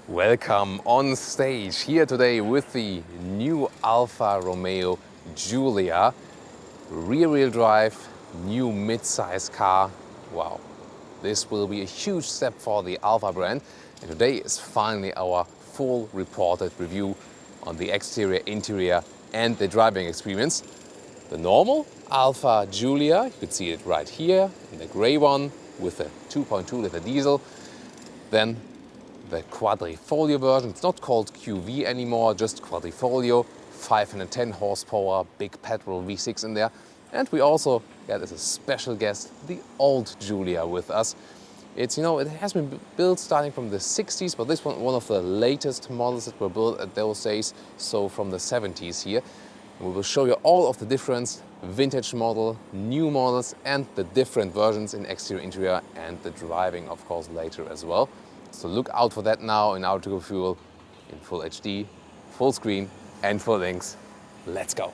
Welcome on stage here today with the new Alfa Romeo Giulia rear-wheel drive, new mid-size car. Wow, this will be a huge step for the Alfa brand. And today is finally our full reported review on the exterior, interior and the driving experience. The normal Alfa Giulia, you can see it right here in the gray one with a 2.2 liter diesel. Then the Quadrifolgio version, it's not called QV anymore, just Quadrifolgio, 510 horsepower, big petrol V6 in there. And we also got as a special guest the old Giulia with us. It's, it has been built starting from the 60s, but this one of the latest models that were built at those days, so from the 70s here. And we will show you all of the different vintage model, new models and the different versions in exterior, interior and the driving, of course, later as well. So look out for that now in Autogefühl in full HD, full screen and full links. Let's go.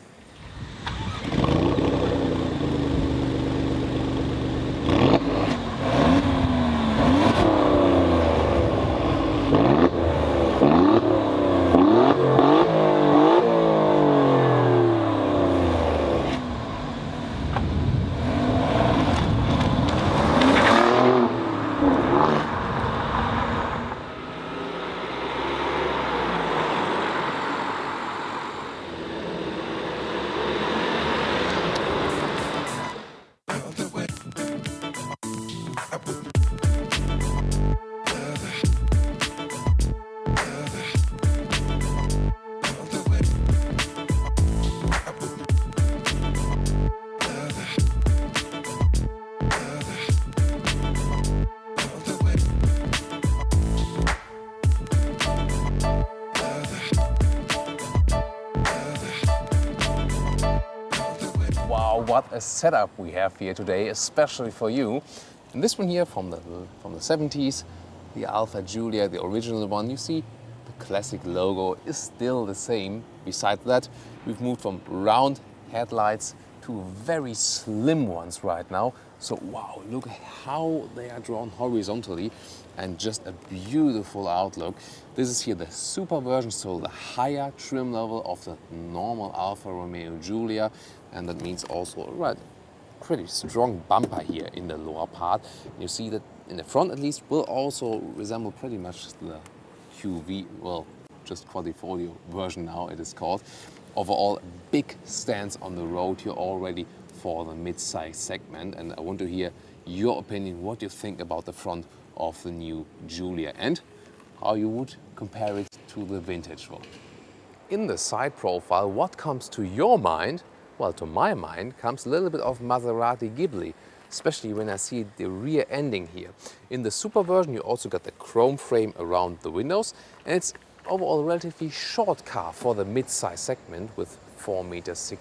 Wow, what a setup we have here today, especially for you. And this one here from the 70s, the Alfa Giulia, the original one, you see the classic logo is still the same. Besides that, we've moved from round headlights to very slim ones right now. So wow, look how they are drawn horizontally and just a beautiful outlook. This is here the super version, so the higher trim level of the normal Alfa Romeo Giulia. And that means also a pretty strong bumper here in the lower part. You see that in the front at least will also resemble pretty much the QV, well, just Quadrifolgio version now it is called. Overall, big stance on the road here already for the mid-size segment. And I want to hear your opinion, what you think about the front of the new Giulia and how you would compare it to the vintage one. In the side profile, what comes to your mind? Well, to my mind comes a little bit of Maserati Ghibli, especially when I see the rear ending here. In the super version, you also got the chrome frame around the windows, and it's overall a relatively short car for the mid-size segment with 4.64 meters.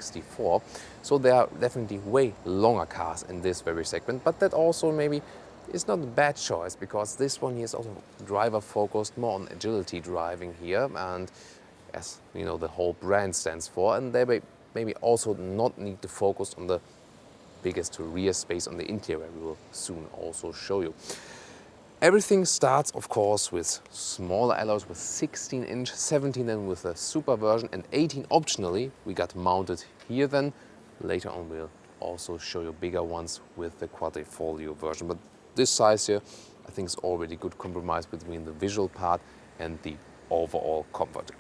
So there are definitely way longer cars in this very segment, but that also maybe is not a bad choice because this one here is also driver focused, more on agility driving here, and as you know, the whole brand stands for, and they maybe also not need to focus on the biggest rear space on the interior. We will soon also show you. Everything starts, of course, with smaller alloys with 16-inch, 17 then with the super version and 18 optionally we got mounted here then. Later on we'll also show you bigger ones with the Quadrifolgio version. But this size here I think is already good compromise between the visual part and the overall comfort.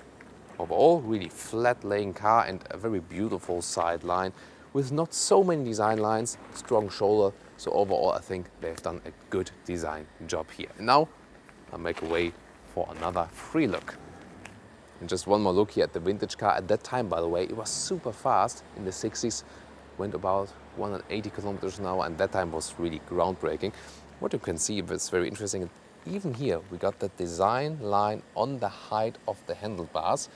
Overall, really flat-laying car and a very beautiful side line with not so many design lines, strong shoulder. So overall, I think they've done a good design job here. And now I'll make a way for another free look. And just one more look here at the vintage car. At that time, by the way, it was super fast in the 60s, went about 180 kilometers an hour, and that time was really groundbreaking. What you can see is very interesting. Even here, we got the design line on the height of the handlebars.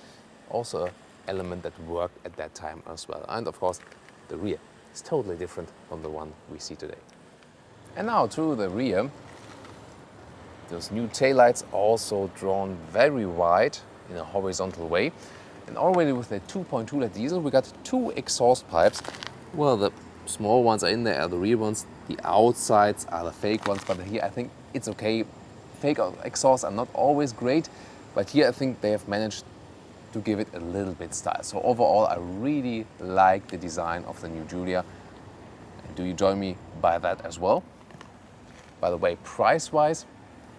Also an element that worked at that time as well. And of course, the rear is totally different from the one we see today. And now to the rear. Those new taillights also drawn very wide in a horizontal way. And already with the 2.2 liter diesel, we got two exhaust pipes. Well, the small ones are in there, are the rear ones. The outsides are the fake ones, but here I think it's okay. Fake exhausts are not always great, But here I think they have managed to give it a little bit style. So overall, I really like the design of the new Giulia. And do you join me by that as well? By the way, price-wise,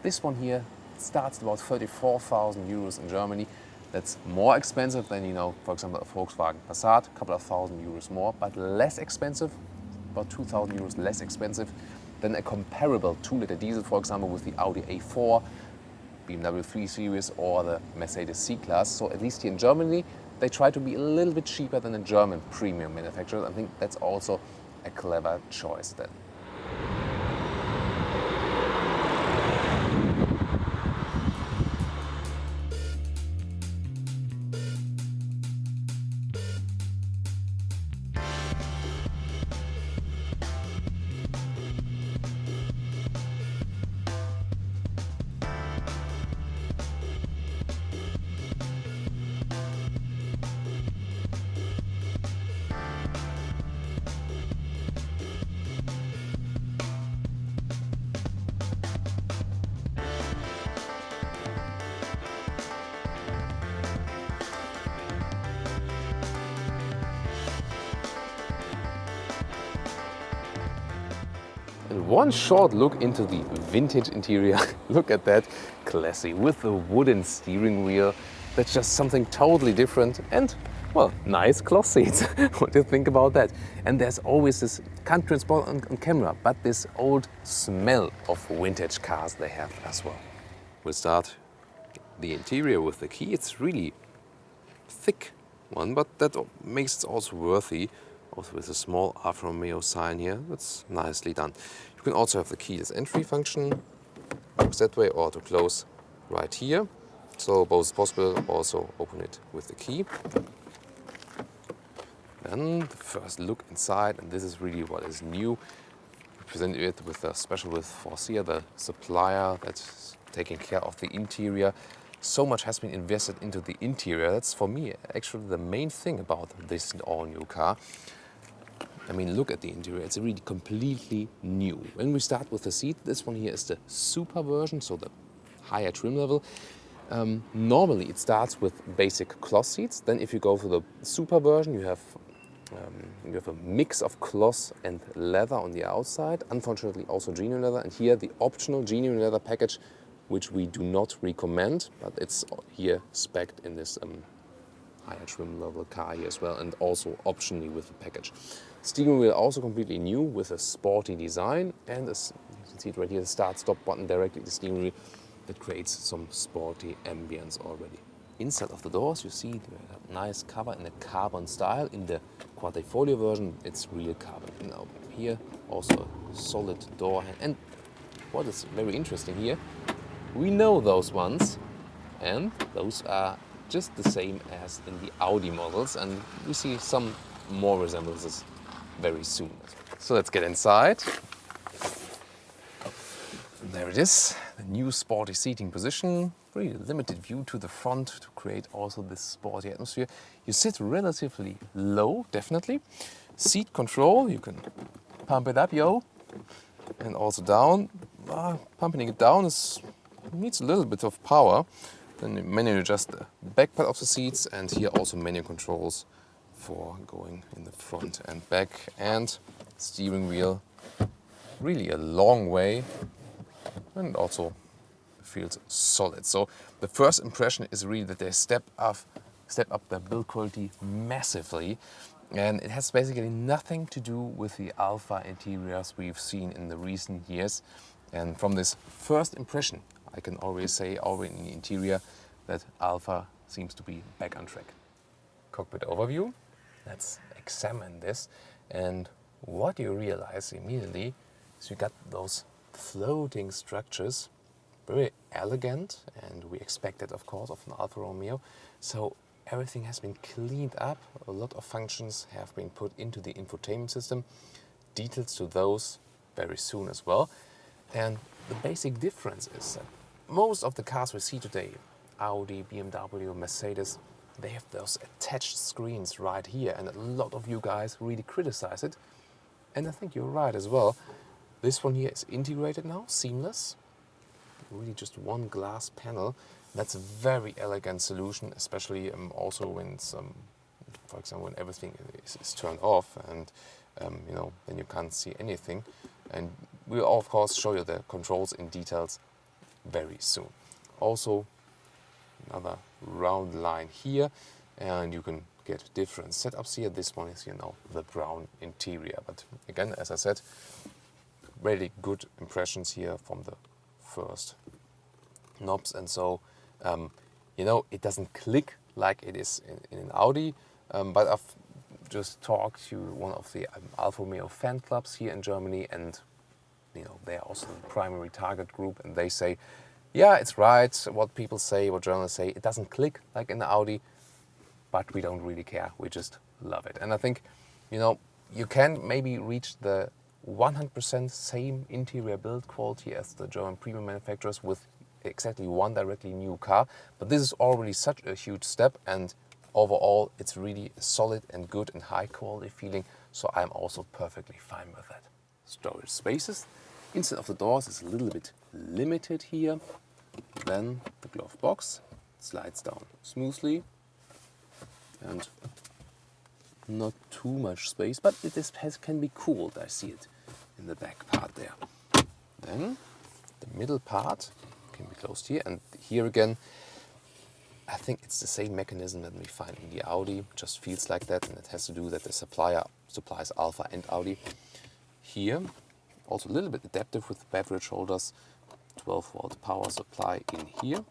this one here starts at about 34,000 euros in Germany. That's more expensive than, for example, a Volkswagen Passat, a couple of thousand euros more, but less expensive, about 2,000 euros less expensive than a comparable 2-liter diesel, for example, with the Audi A4, BMW 3 Series or the Mercedes C-Class. So at least here in Germany, they try to be a little bit cheaper than a German premium manufacturer. I think that's also a clever choice then. And one short look into the vintage interior. Look at that, classy, with the wooden steering wheel. That's just something totally different and, well, nice cloth seats. What do you think about that? And there's always this, can't transport on camera, but this old smell of vintage cars they have as well. We'll start the interior with the key. It's really thick one, but that makes it also worthy. Also with a small Alfa Romeo sign here, that's nicely done. You can also have the keyless entry function, works that way, or to close right here. So both is possible, also open it with the key. Then the first look inside, and this is really what is new. We presented it with a special with Forcia, the supplier that's taking care of the interior. So much has been invested into the interior. That's for me actually the main thing about this all-new car. I mean, look at the interior, it's really completely new. When we start with the seat, this one here is the super version, so the higher trim level. Normally it starts with basic cloth seats. Then if you go for the super version, you have a mix of cloth and leather on the outside. Unfortunately also genuine leather. And here the optional genuine leather package, which we do not recommend, but it's here spec'd in this higher trim level car here as well, and also optionally with the package. Steering wheel also completely new with a sporty design, and as you can see it right here, the start-stop button directly in the steering wheel that creates some sporty ambience already. Inside of the doors you see the nice cover in a carbon style. In the Quadrifolgio version it's real carbon. Now here also a solid door, and what is very interesting here, we know those ones, and those are just the same as in the Audi models, and we see some more resemblances very soon. So let's get inside. There it is, the new sporty seating position. Really limited view to the front to create also this sporty atmosphere. You sit relatively low, definitely. Seat control, you can pump it up, and also down. Pumping it down needs a little bit of power. Then you manually adjust the back part of the seats, and here also manual controls for going in the front and back, and steering wheel. Really a long way, and also feels solid. So the first impression is really that they step up their build quality massively, and it has basically nothing to do with the Alfa interiors we've seen in the recent years. And from this first impression, I can already say already in the interior that Alfa seems to be back on track. Cockpit overview. Let's examine this, and what you realize immediately is you got those floating structures, very elegant, and we expect that of course of an Alfa Romeo. So everything has been cleaned up, a lot of functions have been put into the infotainment system, details to those very soon as well. And the basic difference is that most of the cars we see today, Audi, BMW, Mercedes, they have those attached screens right here, and a lot of you guys really criticize it. And I think you're right as well. This one here is integrated now, seamless. Really just one glass panel, That's a very elegant solution, especially also when it's, for example, when everything is turned off and you know, then you can't see anything. And we'll of course show you the controls in details very soon. Also, another round line here, and you can get different setups here. This one is, you know, the brown interior. But again, as I said, really good impressions here from the first knobs. And so, you know, it doesn't click like it is in an Audi, but I've just talked to one of the Alfa Romeo fan clubs here in Germany, and you know, they're also the primary target group, and they say, yeah, it's right what people say, what journalists say, it doesn't click like in the Audi, but we don't really care, we just love it. And I think, you know, you can maybe reach the 100% same interior build quality as the German premium manufacturers with exactly one directly new car, but this is already such a huge step, and overall it's really solid and good and high quality feeling, so I'm also perfectly fine with that. Storage spaces. Instead of the doors is a little bit limited here. Then the glove box slides down smoothly and not too much space, but can be cooled. I see it in the back part there. Then the middle part can be closed here, and here again I think it's the same mechanism that we find in the Audi, just feels like that, and it has to do that the supplier supplies Alfa and Audi. Here, also a little bit adaptive with beverage holders, 12-volt power supply in here,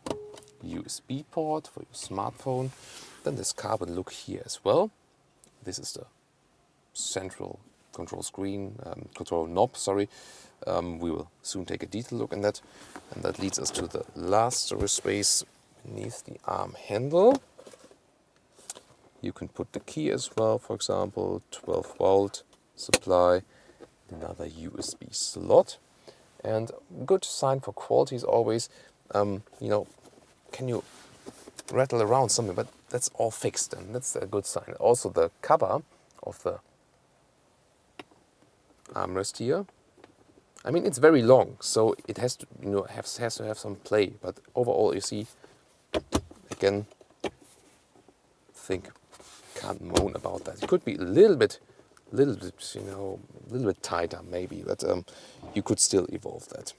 USB port for your smartphone, then this carbon look here as well. This is the central control screen, control knob, sorry. We will soon take a detailed look in that, and that leads us to the last storage space beneath the arm handle. You can put the key as well, for example, 12-volt supply, another USB slot. And good sign for quality is always, you know, can you rattle around something, but that's all fixed, and that's a good sign. Also the cover of the armrest here, I mean, it's very long, so it has to, you know, has to have some play, but overall you see, again, can't moan about that. It could be a little bit, you know, a little bit tighter maybe, but you could still evolve that.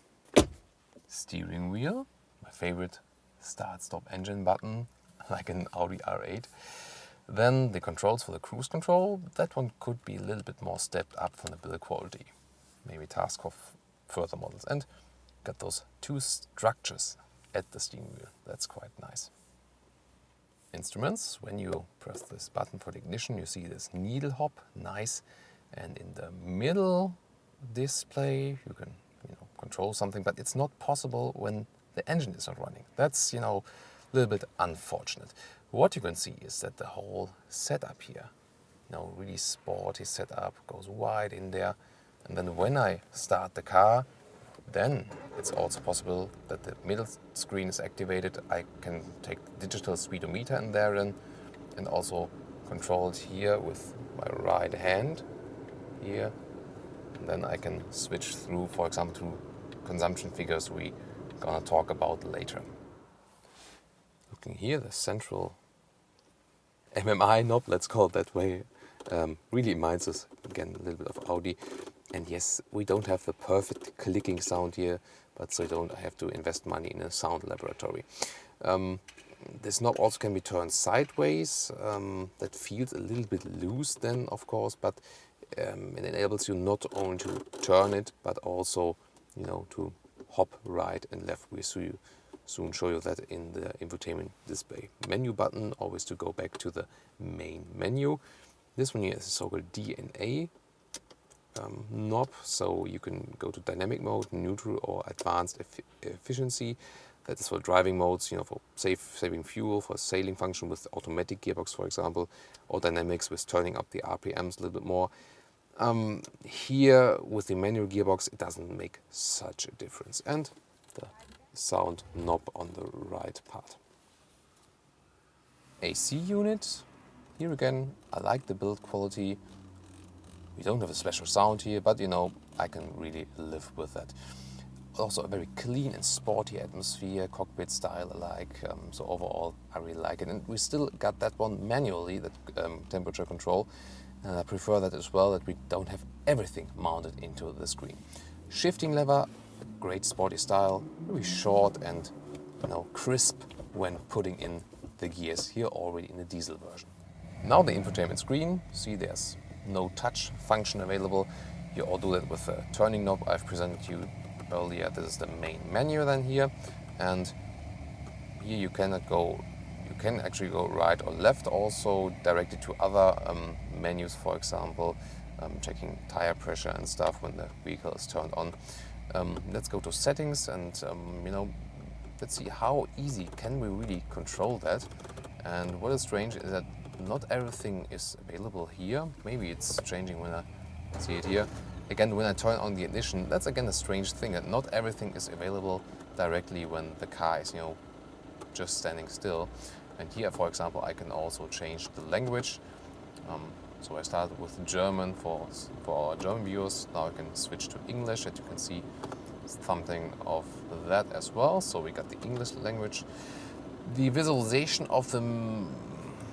Steering wheel, my favorite start-stop engine button, like an Audi R8. Then the controls for the cruise control, that one could be a little bit more stepped up from the build quality. Maybe task of further models. And got those two structures at the steering wheel. That's quite nice. Instruments, when you press this button for the ignition, you see this needle hop, nice. And in the middle display, you can, you know, control something, but it's not possible when the engine is not running. That's, you know, a little bit unfortunate. What you can see is that the whole setup here, you know, really sporty setup, goes wide in there. And then when I start the car, then it's also possible that the middle screen is activated. I can take digital speedometer in there and also control it here with my right hand here. And then I can switch through, for example, to consumption figures we're gonna talk about later. Looking here, the central MMI knob, let's call it that way, really reminds us, again, a little bit of Audi. And yes, we don't have the perfect clicking sound here, but so you don't have to invest money in a sound laboratory. This knob also can be turned sideways. That feels a little bit loose then, of course, but it enables you not only to turn it, but also, you know, to hop right and left. We soon show you that in the infotainment display. Menu button, always to go back to the main menu. This one here is a so-called DNA knob, so you can go to dynamic mode, neutral, or advanced efficiency. That is for driving modes, you know, for saving fuel, for sailing function with automatic gearbox, for example, or dynamics with turning up the RPMs a little bit more. Here with the manual gearbox, it doesn't make such a difference. And the sound knob on the right part. AC unit. Here again, I like the build quality. We don't have a special sound here, but you know, I can really live with that. also a very clean and sporty atmosphere, cockpit style alike. So overall, I really like it. And we still got that one manually, that temperature control. And I prefer that as well, that we don't have everything mounted into the screen. Shifting lever, great sporty style, very short and crisp when putting in the gears here already in the diesel version. Now the infotainment screen, see there's no touch function available. You all do that with the turning knob I've presented you earlier. This is the main menu then here, and here you can actually go right or left, also directed to other menus, for example, checking tire pressure and stuff when the vehicle is turned on. Let's go to settings and let's see how easy can we really control that. And what is strange is that not everything is available here. Maybe it's changing when I see it here. Again, when I turn on the ignition, that's again a strange thing, that not everything is available directly when the car is just standing still. And here, for example, I can also change the language. So I started with German for our German viewers. Now I can switch to English, and you can see something of that as well. So we got the English language. The visualization of the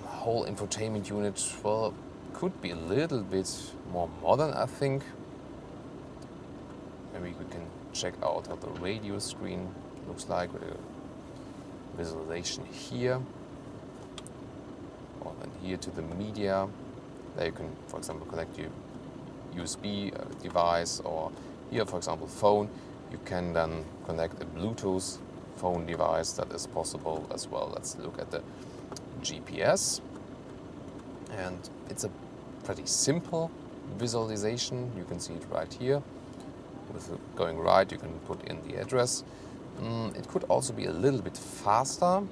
whole infotainment unit, well, could be a little bit more modern, I think. Maybe we can check out how the radio screen looks like with a visualization here. Or then here to the media. There you can, for example, connect your USB device, or here, for example, phone. You can then connect a Bluetooth phone device. That is possible as well. Let's look at the GPS. And it's a pretty simple visualization. You can see it right here. With going right, you can put in the address. It could also be a little bit faster.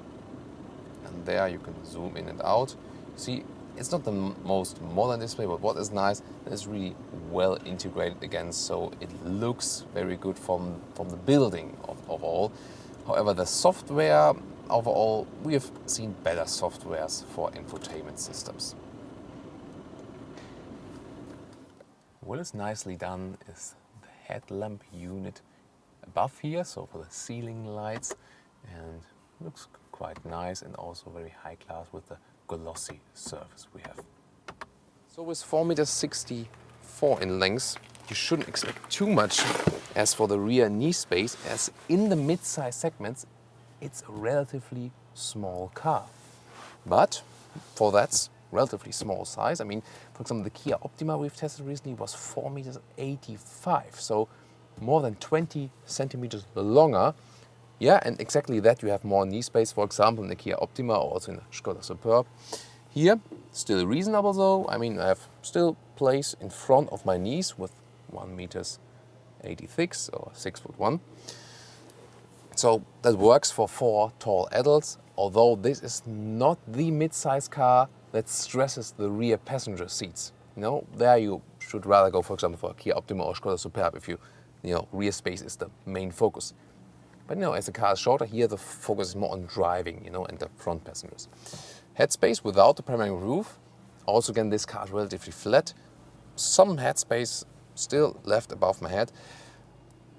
And there you can zoom in and out. See, it's not the most modern display, but what is nice, it's really well integrated again, so it looks very good from the building of all. However, the software overall, we have seen better softwares for infotainment systems. What is nicely done is the headlamp unit above here, so for the ceiling lights, and looks quite nice and also very high class with the glossy surface we have. So with 4.64 meters in length, you shouldn't expect too much as for the rear knee space, as in the mid-size segments, it's a relatively small car. But for that relatively small size, I mean, for example, the Kia Optima we've tested recently was 4.85 meters, so more than 20 centimeters longer. Yeah, and exactly that, you have more knee space, for example, in the Kia Optima or also in the Skoda Superb. Here, still reasonable though. I mean, I have still place in front of my knees with 1.86 meters or 6'1". So that works for 4 tall adults, although this is not the mid-size car that stresses the rear passenger seats. There you should rather go, for example, for a Kia Optima or Skoda Superb if rear space is the main focus. But as the car is shorter, here the focus is more on driving, and the front passengers. Headspace without the panoramic roof. Also, again, this car is relatively flat. Some headspace still left above my head.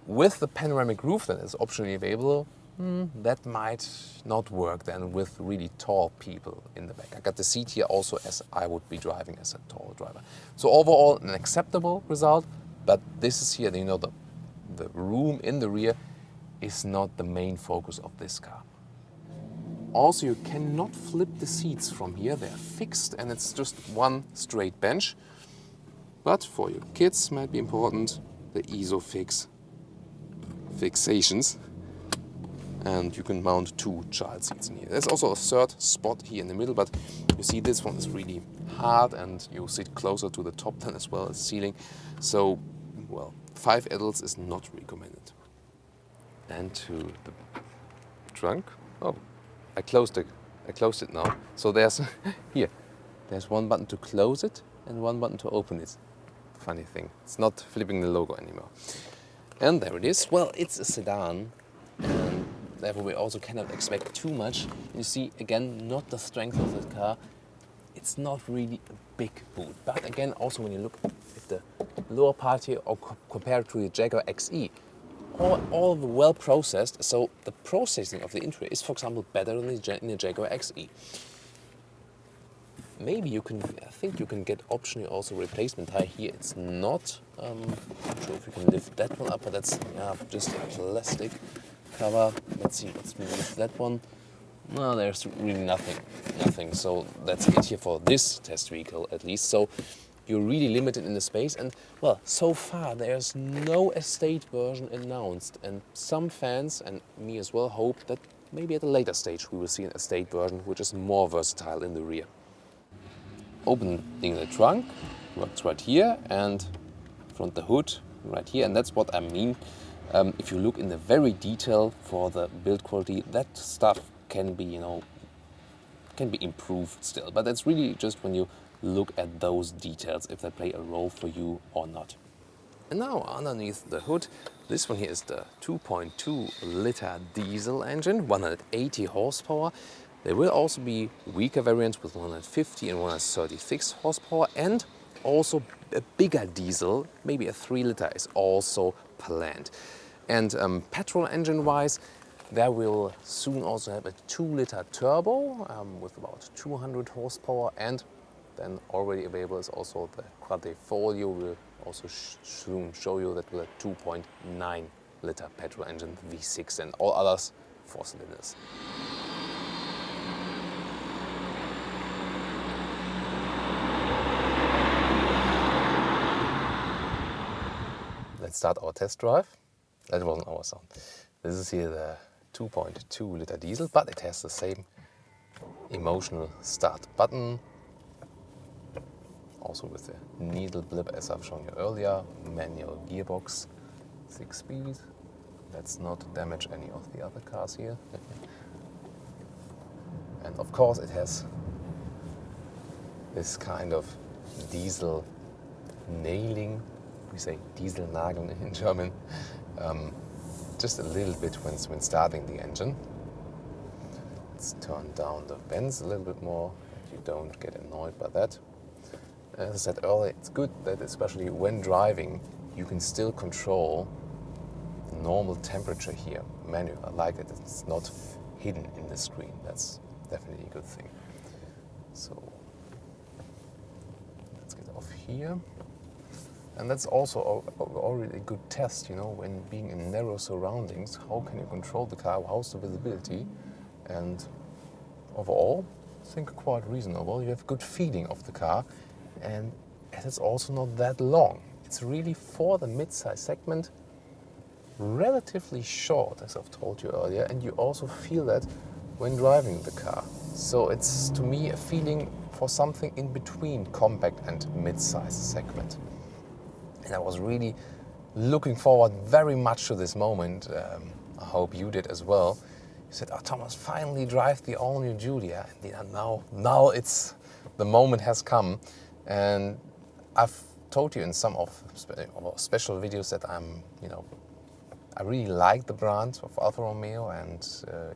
With the panoramic roof that is optionally available, that might not work then with really tall people in the back. I got the seat here also as I would be driving as a tall driver. So overall, an acceptable result, but this is here, the room in the rear is not the main focus of this car. Also, you cannot flip the seats from here. They're fixed and it's just one straight bench. But for your kids might be important, the ISOFIX fixations. And you can mount 2 child seats in here. There's also a third spot here in the middle, but you see this one is really hard and you sit closer to the top than as well as ceiling. So, 5 adults is not recommended. And to the trunk. Oh, I closed it now. So there's there's one button to close it and one button to open it. Funny thing, it's not flipping the logo anymore. And there it is. Well, it's a sedan, and therefore we also cannot expect too much. You see, again, not the strength of the car. It's not really a big boot. But again, also when you look at the lower part here or compare it to the Jaguar XE, all well processed. So the processing of the interior is, for example, better than in the Jaguar XE. Maybe you can, I think you can get optionally also replacement tire here. It's not, I'm not sure if you can lift that one up, but that's just a plastic cover. Let's see, let's move that one. No, there's really nothing. So that's it here for this test vehicle at least. So you're really limited in the space, and well, so far there's no estate version announced, and some fans, and me as well, hope that maybe at a later stage we will see an estate version which is more versatile in the rear. Opening the trunk works right here, and front the hood right here, and that's what I mean. If you look in the very detail for the build quality, that stuff can be, can be improved still, but that's really just when you look at those details, if they play a role for you or not. And now underneath the hood, this one here is the 2.2 liter diesel engine, 180 horsepower. There will also be weaker variants with 150 and 136 horsepower, and also a bigger diesel, maybe a 3 liter, is also planned. And petrol engine wise, there will soon also have a 2 liter turbo with about 200 horsepower, and then already available is also the Quadrifolgio. Will also soon show you that with a 2.9 liter petrol engine V6, and all others 4 cylinders. Let's start our test drive. That wasn't our sound. This is here the 2.2 liter diesel, but it has the same emotional start button. Also with the needle blip as I've shown you earlier. Manual gearbox, 6 speed. Let's not damage any of the other cars here. And of course it has this kind of diesel nailing. We say Dieselnageln in German. Just a little bit when starting the engine. Let's turn down the vents a little bit more, that you don't get annoyed by that. As I said earlier, it's good that especially when driving, you can still control the normal temperature here, manual. I like that it's not hidden in the screen. That's definitely a good thing. So let's get off here. And that's also already a good test, when being in narrow surroundings, how can you control the car, how's the visibility? And overall, I think quite reasonable. You have good feeling of the car, and it's also not that long. It's really, for the mid-size segment, relatively short, as I've told you earlier, and you also feel that when driving the car. So it's, to me, a feeling for something in between compact and mid-size segment. And I was really looking forward very much to this moment. I hope you did as well. You said, "Oh, Thomas, finally drive the all-new Giulia." And now it's the moment has come. And I've told you in some of special videos that I really like the brand of Alfa Romeo, and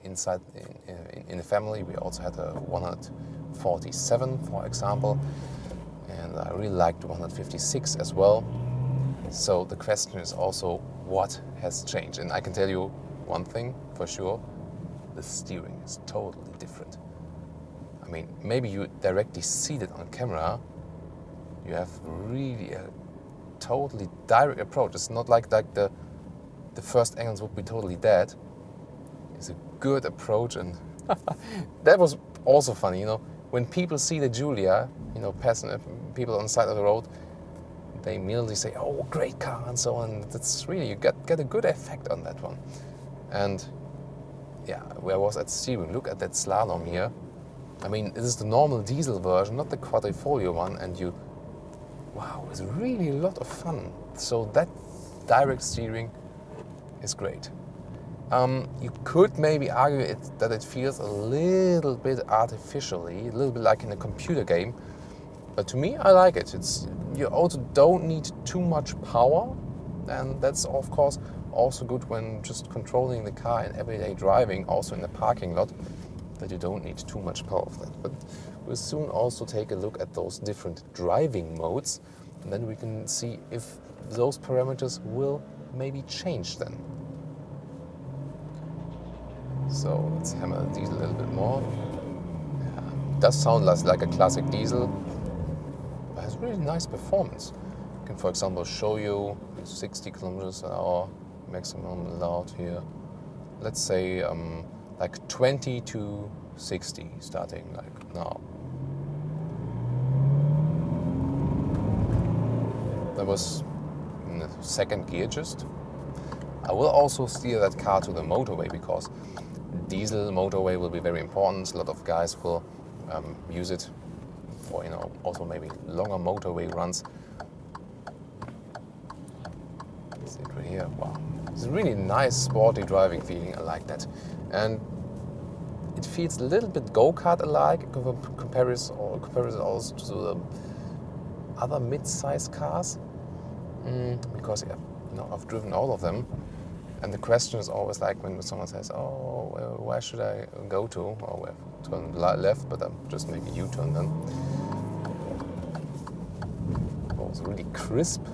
inside in the family we also had a 147, for example, and I really liked the 156 as well. So the question is also, what has changed? And I can tell you one thing for sure: the steering is totally different. I mean, maybe you directly see it on camera. You have really a totally direct approach. It's not like the first angles would be totally dead. It's a good approach, and that was also funny. When people see the Giulia, passing people on the side of the road, they immediately say, "Oh, great car," and so on. That's really, you get a good effect on that one. And yeah, where was at steering? Look at that slalom here. I mean, this is the normal diesel version, not the Quadrifolgio one, and wow, it's really a lot of fun. So that direct steering is great. You could maybe argue that it feels a little bit artificially, a little bit like in a computer game. But to me, I like it. You also don't need too much power, and that's of course also good when just controlling the car in everyday driving, also in the parking lot, that you don't need too much power of that. But we'll soon also take a look at those different driving modes, and then we can see if those parameters will maybe change then. So let's hammer the diesel a little bit more. Yeah. It does sound like a classic diesel, but has really nice performance. I can, for example, show you 60 kilometers an hour maximum allowed here. Let's say like 20 to 60 starting like now. That was in the second gear just. I will also steer that car to the motorway because diesel motorway will be very important. A lot of guys will use it for, you know, also maybe longer motorway runs. See it right here. Wow, it's a really nice sporty driving feeling. I like that, and it feels a little bit go-kart alike in comparison also to the other mid-sized cars. Because yeah, you know, I've driven all of them, and the question is always like when someone says, "Oh, where should I go to?" Or well, turn left, but I'm just making a U-turn then. Oh, it's really crisp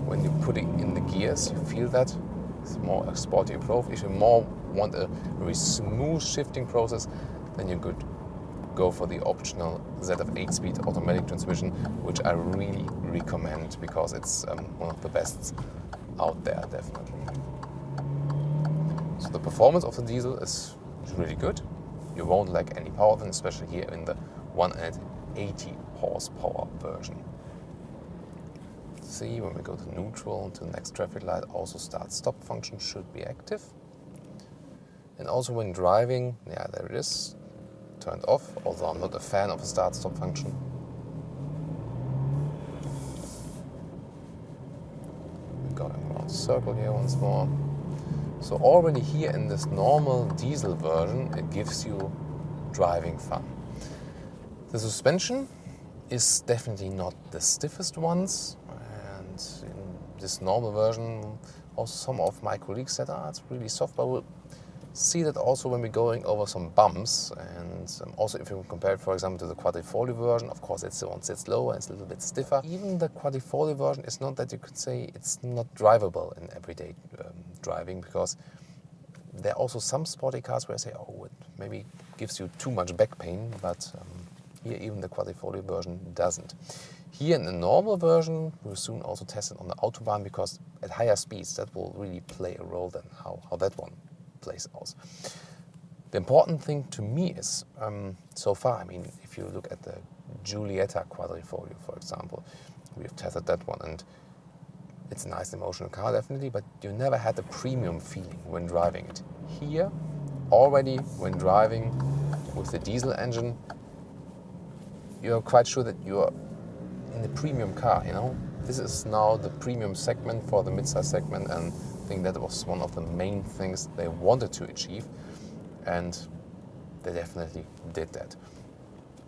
when you put it in the gears. You feel that it's more a sporty approach. If you more want a very smooth shifting process, then you could go for the optional ZF 8-speed automatic transmission, which I really recommend because it's one of the best out there, definitely. So the performance of the diesel is really good. You won't lack any power then, especially here in the 180 horsepower version. See, when we go to neutral to the next traffic light, also start-stop function should be active. And also when driving, yeah, there it is, turned off, although I'm not a fan of a start-stop function. We're going around the circle here once more. So already here in this normal diesel version, it gives you driving fun. The suspension is definitely not the stiffest ones, and in this normal version, also some of my colleagues said, it's really soft, but we'll see that also when we're going over some bumps, and also if you compare it, for example, to the Quadrifolgio version, of course it's the one sits lower, it's a little bit stiffer. Even the Quadrifolgio version is not that you could say it's not drivable in everyday driving, because there are also some sporty cars where I say, oh, it maybe gives you too much back pain, but here even the Quadrifolgio version doesn't. Here in the normal version, we'll soon also test it on the Autobahn, because at higher speeds that will really play a role then, how that one plays out. The important thing to me is, so far, I mean, if you look at the Giulietta Quadrifolgio, for example, we've tested that one, and it's a nice emotional car, definitely, but you never had a premium feeling when driving it. Here, already when driving with the diesel engine, you're quite sure that you're in the premium car, you know? This is now the premium segment for the midsize segment, and I think that was one of the main things they wanted to achieve, and they definitely did that.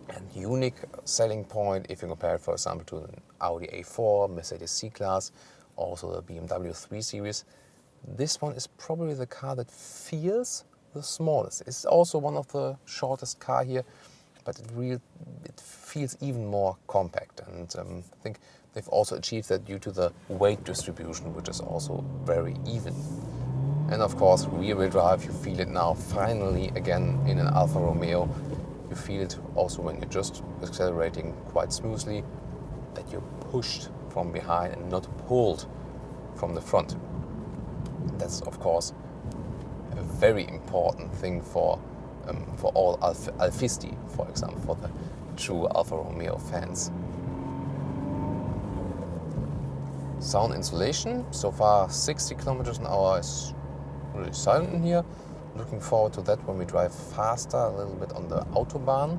And unique selling point, if you compare it, for example, to an Audi A4, Mercedes C-Class, also the BMW 3 Series, this one is probably the car that feels the smallest. It's also one of the shortest car here, but it feels even more compact, and I think they've also achieved that due to the weight distribution, which is also very even. And of course, rear-wheel drive, you feel it now finally again in an Alfa Romeo. You feel it also when you're just accelerating quite smoothly, that you're pushed from behind and not pulled from the front. That's of course a very important thing for all Alfisti, for example, for the true Alfa Romeo fans. Sound insulation, so far 60 kilometers an hour is really silent in here. Looking forward to that when we drive faster a little bit on the Autobahn,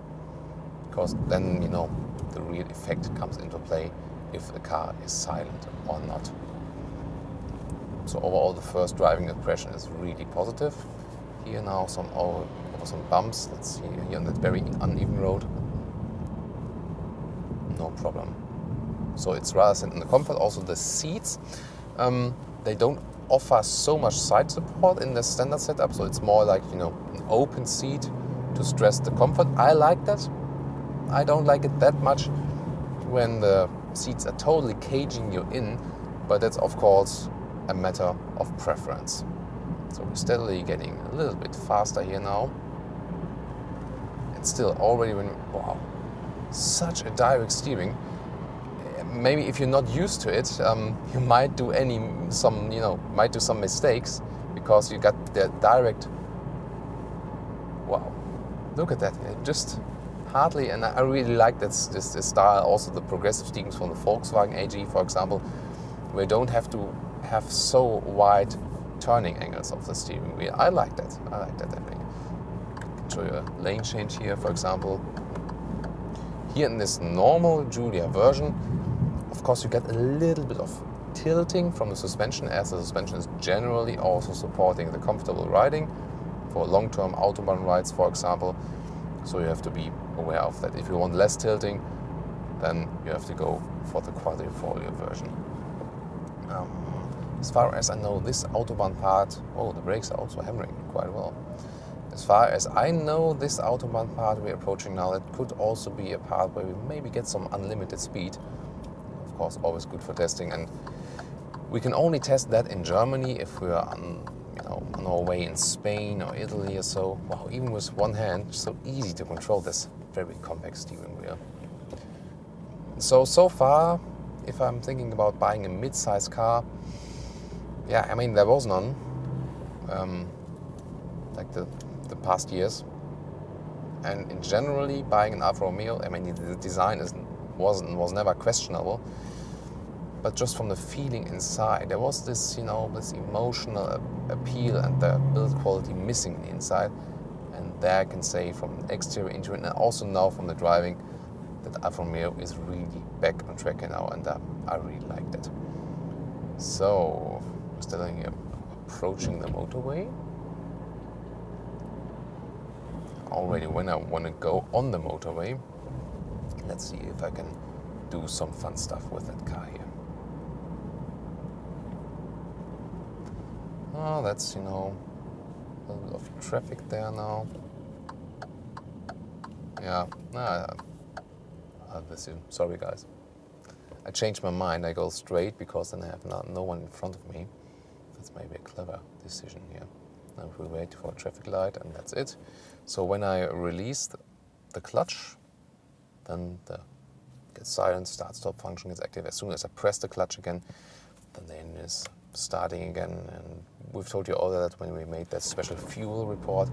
because then, you know, the real effect comes into play if the car is silent or not. So overall, the first driving impression is really positive. Here now over some bumps. Let's see here on that very uneven road. No problem. So it's rather than in the comfort. Also the seats, they don't offer so much side support in the standard setup. So it's more like, you know, an open seat to stress the comfort. I like that. I don't like it that much when the seats are totally caging you in, but that's of course a matter of preference. So we're steadily getting a little bit faster here now. And still already wow, such a direct steering. Maybe if you're not used to it, you might do some mistakes because you got the direct. Wow, look at that! Just hardly, and I really like this style. Also, the progressive steerings from the Volkswagen AG, for example, where you don't have to have so wide turning angles of the steering wheel. I like that. I think. Show you a lane change here, for example. Here in this normal Giulia version, of course, you get a little bit of tilting from the suspension, as the suspension is generally also supporting the comfortable riding for long-term autobahn rides, for example. So you have to be aware of that. If you want less tilting, then you have to go for the Quadrifolgio version. As far as I know, this autobahn part, the brakes are also hammering quite well. As far as I know, this autobahn part we're approaching now, it could also be a part where we maybe get some unlimited speed. Of course, always good for testing, and we can only test that in Germany if we are on our way in Spain or Italy or so. Wow, even with one hand, so easy to control this very compact steering wheel. So far, if I'm thinking about buying a mid-size car, there was none, like the past years. And in generally, buying an Alfa Romeo, the design was never questionable. But just from the feeling inside, there was this emotional appeal and the build quality missing the inside. And there I can say from exterior, interior, and also now from the driving, that Alfa Romeo is really back on track now, and I really like that. So, still here, approaching the motorway. Already when I want to go on the motorway, let's see if I can do some fun stuff with that car here. Oh, that's, a little bit of traffic there now. Yeah, sorry guys. I changed my mind, I go straight because then I have no one in front of me. That's maybe a clever decision here. Now we wait for a traffic light and that's it. So when I release the clutch, then the silent start-stop function is active. As soon as I press the clutch again, then the engine is starting again. And we've told you all that when we made that special fuel report.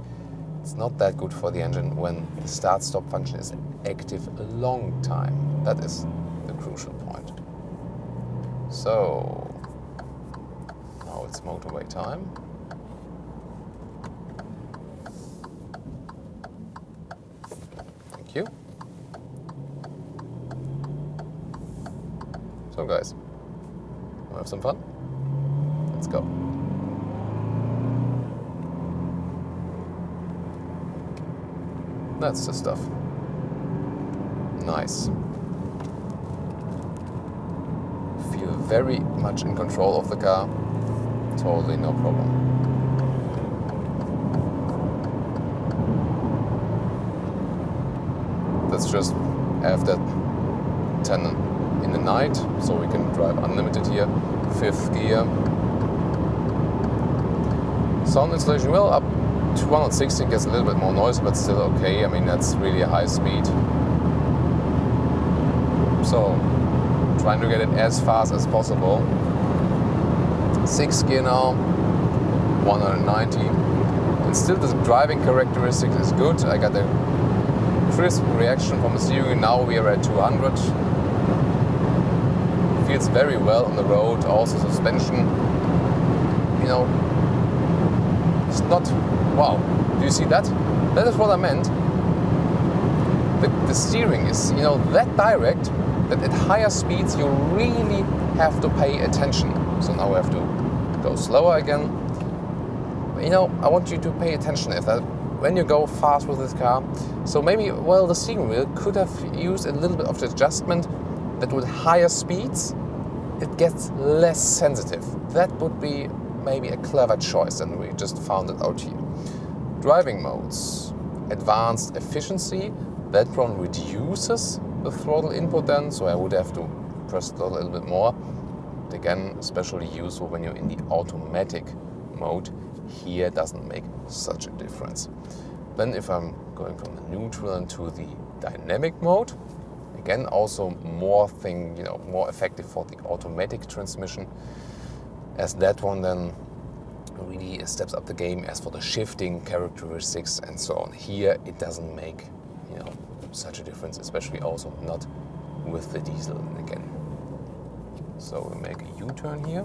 It's not that good for the engine when the start-stop function is active a long time. That is the crucial point. So now it's motorway time. Thank you. So guys, wanna have some fun? Let's go. That's the stuff. Nice. Feel very much in control of the car. Totally no problem. Let's just have that 10 in the night, so we can drive unlimited here. 5th gear. Sound installation well, up to 160 gets a little bit more noise, but still okay. That's really a high speed. So, trying to get it as fast as possible. 6th gear now, 190. And still the driving characteristics is good. I got a crisp reaction from the steering wheel. Now we are at 200. Feels very well on the road. Also suspension, it's not, wow, do you see that? That is what I meant. The steering is, that direct, that at higher speeds you really have to pay attention. So now we have to go slower again. I want you to pay attention if that when you go fast with this car. So maybe, the steering wheel could have used a little bit of adjustment that with higher speeds, it gets less sensitive. That would be maybe a clever choice, and we just found it out here. Driving modes. Advanced efficiency. That one reduces the throttle input then, so I would have to press the throttle a little bit more. Again, especially useful when you're in the automatic mode, here doesn't make such a difference. Then if I'm going from the neutral into the dynamic mode, again also more effective for the automatic transmission, as that one then really steps up the game as for the shifting characteristics and so on. Here it doesn't make such a difference, especially also not with the diesel again. So we'll make a U-turn here.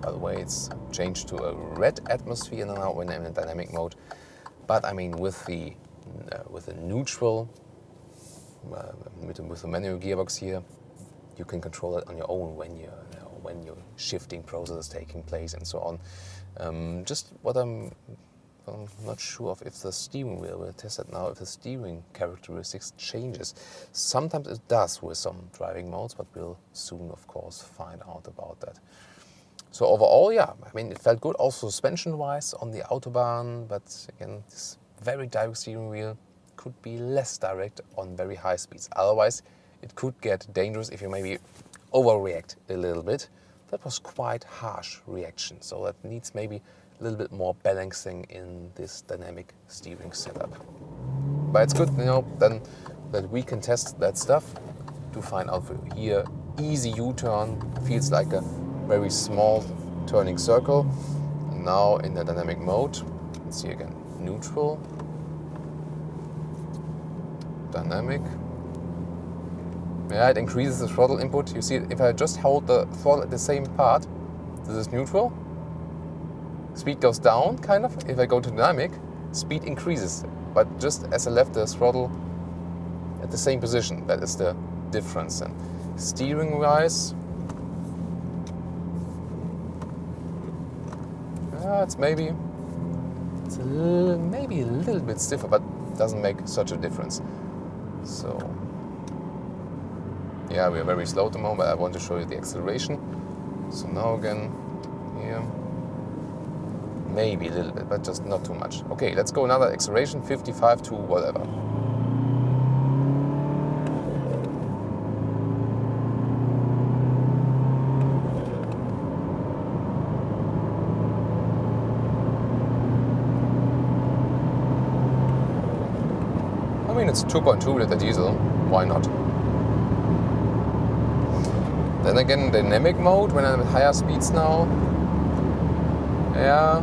By the way, it's changed to a red atmosphere now when I'm in dynamic mode. But I mean, with the neutral, with the manual gearbox here, you can control it on your own when your shifting process is taking place and so on. Just what I'm not sure of if the steering wheel, we'll test it now, if the steering characteristics changes. Sometimes it does with some driving modes, but we'll soon, of course, find out about that. So overall, yeah, I mean, it felt good also suspension-wise on the Autobahn, but again, this very direct steering wheel could be less direct on very high speeds. Otherwise, it could get dangerous if you maybe overreact a little bit. That was quite harsh reaction, so that needs maybe a little bit more balancing in this dynamic steering setup. But it's good, then that we can test that stuff to find out for you. Here, easy U-turn, feels like a very small turning circle. And now in the dynamic mode, let's see again, neutral, dynamic. Yeah, it increases the throttle input. You see, if I just hold the throttle at the same part, this is neutral, speed goes down, kind of. If I go to dynamic, speed increases. But just as I left the throttle at the same position, that is the difference. And steering-wise, it's maybe a little bit stiffer, but doesn't make such a difference. So yeah, we are very slow at the moment, but I want to show you the acceleration. So now again, here, maybe a little bit, but just not too much. Okay, let's go another acceleration, 55 to whatever. I mean, it's 2.2 liter diesel, why not? Then again, dynamic mode, when I'm at higher speeds now, yeah,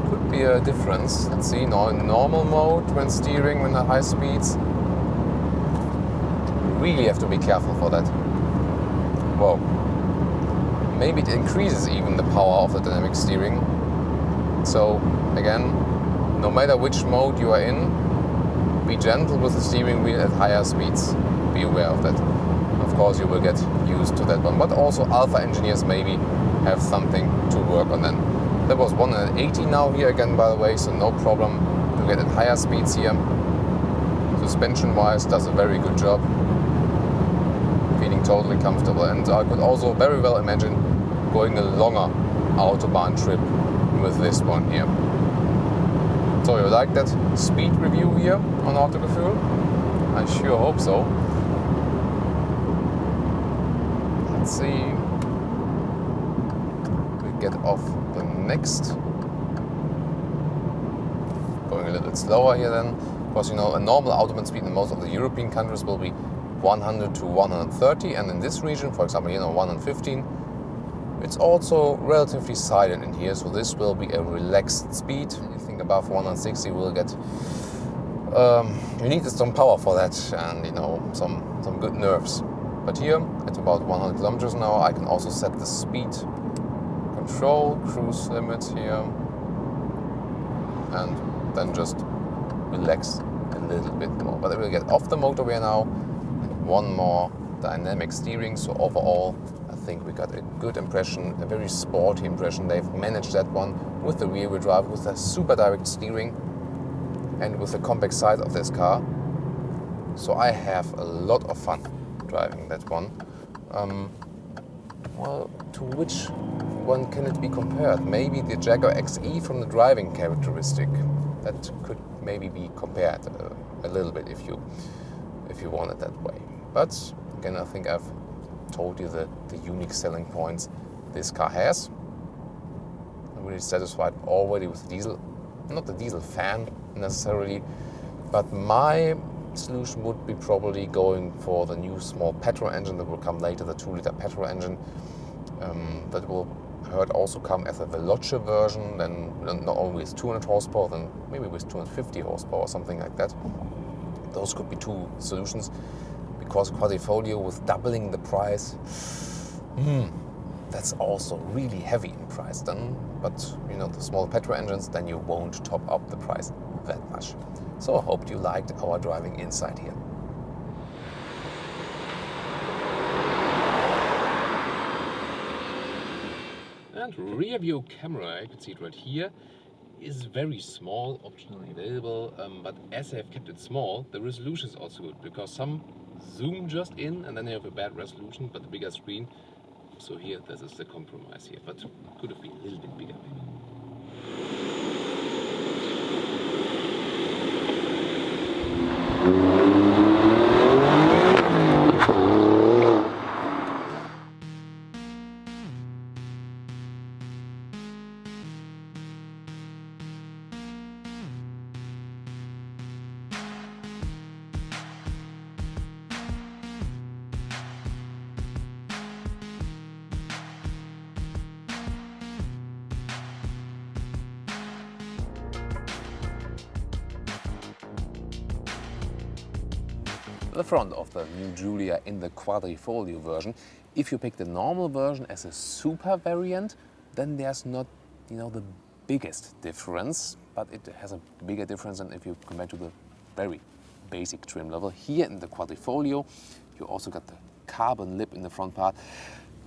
could be a difference. Let's see, now in normal mode, when steering, when at high speeds, really have to be careful for that. Whoa. Maybe it increases even the power of the dynamic steering. So, again, no matter which mode you are in, be gentle with the steering wheel at higher speeds. Be aware of that. Of course, you will get used to that one. But also, Alfa engineers maybe have something to work on then. That was 180 now here again, by the way, so no problem to get at higher speeds here. Suspension-wise, does a very good job. Feeling totally comfortable. And I could also very well imagine going a longer Autobahn trip with this one here. So you like that speed review here on Autogefühl? I sure hope so. Let's see. We get off the next. Going a little bit slower here then. Because a normal Autobahn speed in most of the European countries will be 100 to 130, and in this region, for example, 115. It's also relatively silent in here, so this will be a relaxed speed. Anything above 160 will get. You need some power for that, and some good nerves. But here, at about 100 kilometers an hour, I can also set the speed control, cruise limit here, and then just relax a little bit more. But I will get off the motorway now, and one more dynamic steering. So overall, I think we got a good impression, a very sporty impression. They've managed that one with the rear-wheel drive, with the super direct steering, and with the compact size of this car. So I have a lot of fun driving that one. Well, to which one can it be compared? Maybe the Jaguar XE from the driving characteristic. That could maybe be compared a little bit if you want it that way. But again, I think I've told you the unique selling points this car has. I'm really satisfied already with the diesel. Not the diesel fan necessarily, but my solution would be probably going for the new small petrol engine that will come later, the 2-liter petrol engine. That will heard also come as a Veloce version, then not only with 200 horsepower, then maybe with 250 horsepower or something like that. Those could be two solutions, because Quadrifolgio with doubling the price, that's also really heavy in price then. But the small petrol engines, then you won't top up the price that much. So I hope you liked our driving insight here. And rear view camera, you can see it right here, is very small, optionally available, but as I have kept it small, the resolution is also good, because some zoom just in and then you have a bad resolution, but the bigger screen. So here, this is the compromise here, but could have been a little bit bigger maybe. The front of the new Giulia in the Quadrifolgio version. If you pick the normal version as a super variant, then there's not, the biggest difference, but it has a bigger difference than if you compare to the very basic trim level. Here in the Quadrifolgio, you also got the carbon lip in the front part.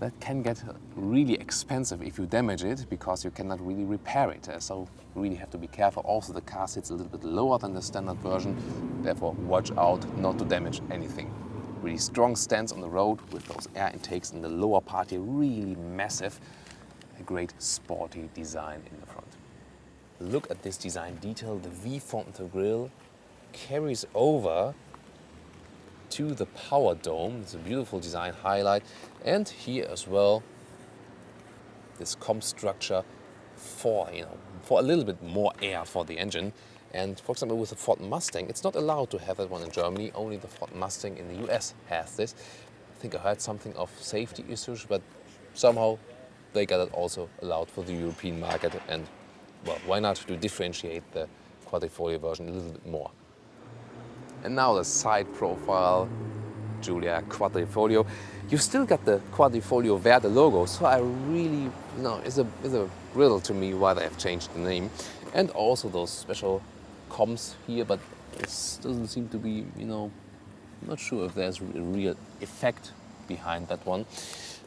That can get really expensive if you damage it, because you cannot really repair it. So you really have to be careful. Also, the car sits a little bit lower than the standard version. Therefore, watch out not to damage anything. Really strong stance on the road with those air intakes in the lower part here, really massive. A great sporty design in the front. Look at this design detail. The V-front grille carries over to the power dome. It's a beautiful design highlight. And here as well, this comp structure for a little bit more air for the engine. And for example, with the Ford Mustang, it's not allowed to have that one in Germany. Only the Ford Mustang in the US has this. I think I heard something of safety issues, but somehow they got it also allowed for the European market. And well, why not to differentiate the Quadrifolgio version a little bit more? And now the side profile, Giulia Quadrifolgio. You still got the Quadrifolgio Verde logo, so I really, it's a riddle to me why they have changed the name. And also those special comps here, but this doesn't seem to be, I'm not sure if there's a real effect behind that one.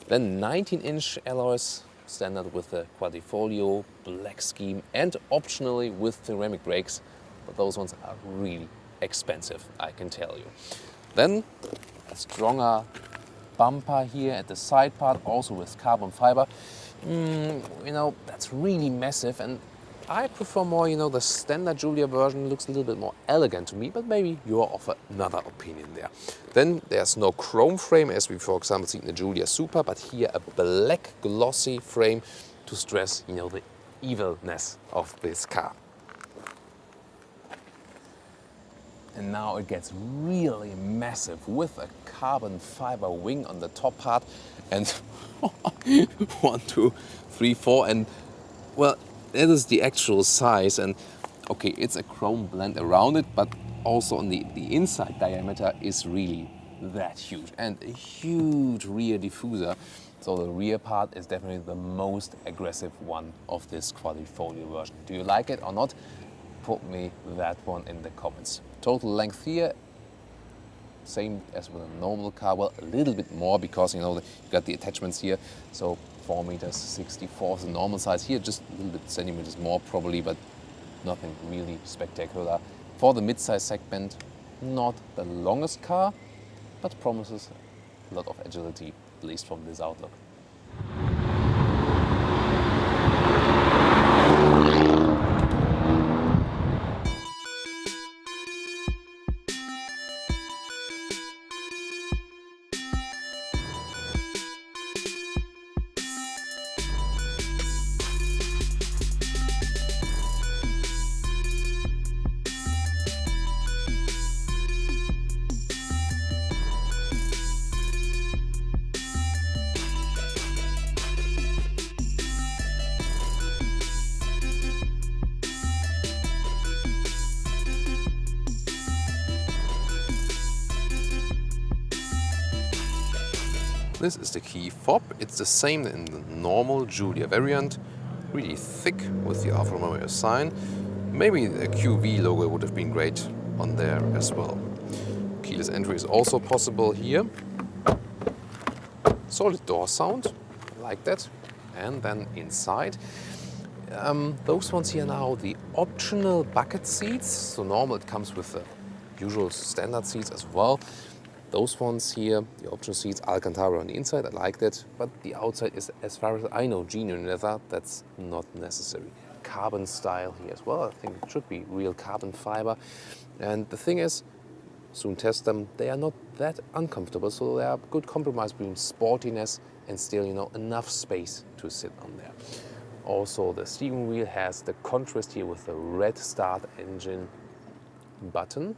Then 19-inch alloys, standard with the Quadrifolgio, black scheme, and optionally with ceramic brakes, but those ones are really expensive, I can tell you. Then a stronger bumper here at the side part, also with carbon fiber. That's really massive, and I prefer more, the standard Giulia version looks a little bit more elegant to me, but maybe you offer another opinion there. Then there's no chrome frame, as we, for example, see in the Giulia Super, but here a black glossy frame to stress, the evilness of this car. And now it gets really massive with a carbon fiber wing on the top part, and 1, 2, 3, 4, and well, that is the actual size. And okay, it's a chrome blend around it, but also on the inside diameter is really that huge, and a huge rear diffuser. So the rear part is definitely the most aggressive one of this Quadrifolgio version. Do you like it or not? Put me that one in the comments. Total length here, same as with a normal car. Well, a little bit more because you got the attachments here. So 4 meters 64 is the normal size here, just a little bit centimeters more probably, but nothing really spectacular. For the mid-size segment, not the longest car, but promises a lot of agility, at least from this outlook. This is the key fob. It's the same in the normal Giulia variant, really thick with the Alfa Romeo sign. Maybe the QV logo would have been great on there as well. Keyless entry is also possible here. Solid door sound, I like that. And then inside, those ones here now, the optional bucket seats. So normal it comes with the usual standard seats as well. Those ones here, the optional seats, Alcantara on the inside, I like that. But the outside is, as far as I know, genuine leather. That's not necessary. Carbon style here as well. I think it should be real carbon fiber. And the thing is, soon test them, they are not that uncomfortable, so they are a good compromise between sportiness and still, enough space to sit on there. Also, the steering wheel has the contrast here with the red start engine button,